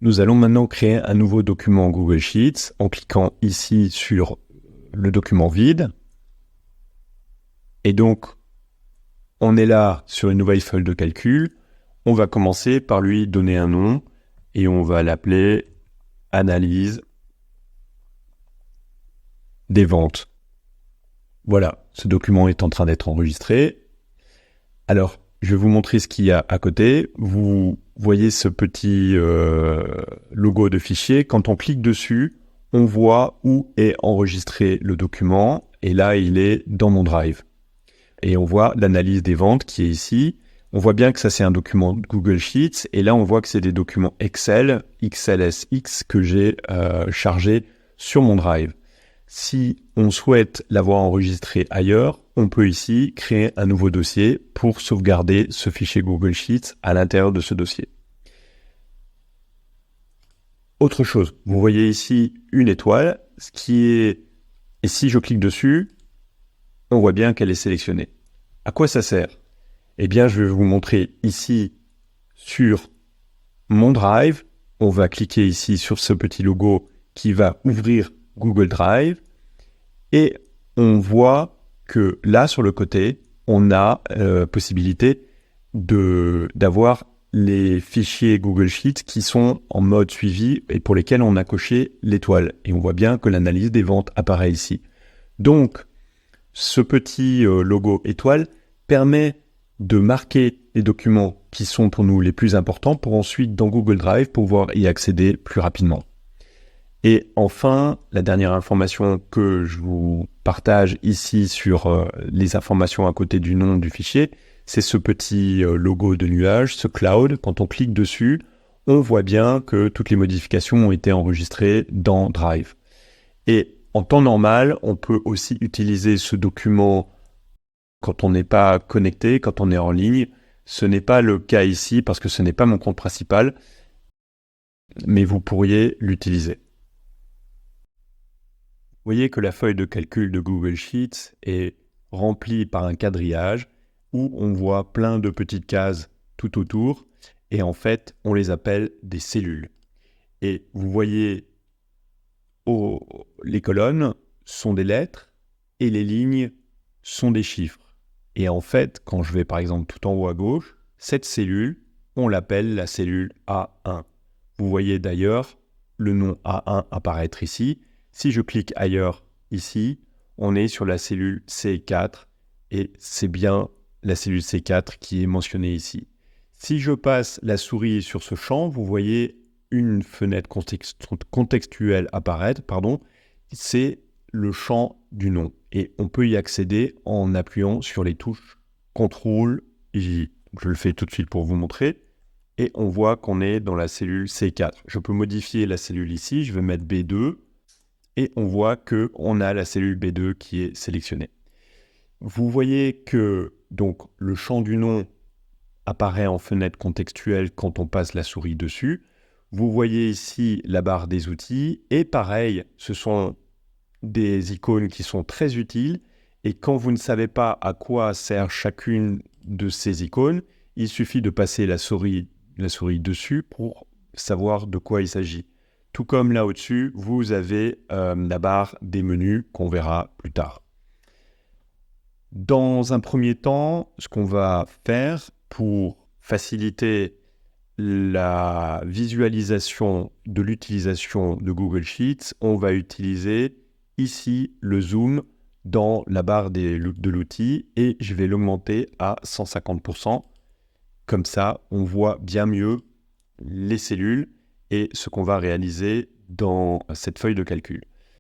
Nous allons maintenant créer un nouveau document Google Sheets en cliquant ici sur le document vide. Et donc, on est là sur une nouvelle feuille de calcul. On va commencer par lui donner un nom et on va l'appeler analyse des ventes. Voilà, ce document est en train d'être enregistré. Alors, je vais vous montrer ce qu'il y a à côté. Vous voyez ce petit logo de fichier. Quand on clique dessus, on voit où est enregistré le document. Et là, il est dans mon Drive. Et on voit l'analyse des ventes qui est ici. On voit bien que ça, c'est un document Google Sheets. Et là, on voit que c'est des documents Excel, XLSX, que j'ai chargés sur mon Drive. Si on souhaite l'avoir enregistré ailleurs, on peut ici créer un nouveau dossier pour sauvegarder ce fichier Google Sheets à l'intérieur de ce dossier. Autre chose, vous voyez ici une étoile, et si je clique dessus, on voit bien qu'elle est sélectionnée. À quoi ça sert? Eh bien, je vais vous montrer ici sur mon Drive. On va cliquer ici sur ce petit logo qui va ouvrir Google Drive. Et on voit que là, sur le côté, on a possibilité d'avoir les fichiers Google Sheets qui sont en mode suivi et pour lesquels on a coché l'étoile. Et on voit bien que l'analyse des ventes apparaît ici. Donc, ce petit logo étoile permet de marquer les documents qui sont pour nous les plus importants pour ensuite, dans Google Drive, pouvoir y accéder plus rapidement. Et enfin, la dernière information que je vous partage ici sur les informations à côté du nom du fichier, c'est ce petit logo de nuage, ce cloud. Quand on clique dessus, on voit bien que toutes les modifications ont été enregistrées dans Drive. Et en temps normal, on peut aussi utiliser ce document quand on n'est pas connecté, quand on est en ligne. Ce n'est pas le cas ici parce que ce n'est pas mon compte principal, mais vous pourriez l'utiliser. Vous voyez que la feuille de calcul de Google Sheets est remplie par un quadrillage où on voit plein de petites cases tout autour et en fait, on les appelle des cellules. Et vous voyez, les colonnes sont des lettres et les lignes sont des chiffres. Et en fait, quand je vais par exemple tout en haut à gauche, cette cellule, on l'appelle la cellule A1. Vous voyez d'ailleurs le nom A1 apparaître ici. Si je clique ailleurs ici, on est sur la cellule C4 et c'est bien la cellule C4 qui est mentionnée ici. Si je passe la souris sur ce champ, vous voyez une fenêtre contextuelle apparaître, c'est le champ du nom. Et on peut y accéder en appuyant sur les touches CTRL J. Je le fais tout de suite pour vous montrer. Et on voit qu'on est dans la cellule C4. Je peux modifier la cellule ici, je vais mettre B2, et on voit qu'on a la cellule B2 qui est sélectionnée. Vous voyez que donc, le champ du nom apparaît en fenêtre contextuelle quand on passe la souris dessus. Vous voyez ici la barre des outils, et pareil, ce sont des icônes qui sont très utiles, et quand vous ne savez pas à quoi sert chacune de ces icônes, il suffit de passer la souris dessus pour savoir de quoi il s'agit. Tout comme là au-dessus, vous avez la barre des menus qu'on verra plus tard. Dans un premier temps, ce qu'on va faire pour faciliter la visualisation de l'utilisation de Google Sheets, on va utiliser ici le zoom dans la barre de l'outil et je vais l'augmenter à 150%. Comme ça, on voit bien mieux les cellules et ce qu'on va réaliser dans cette feuille de calcul.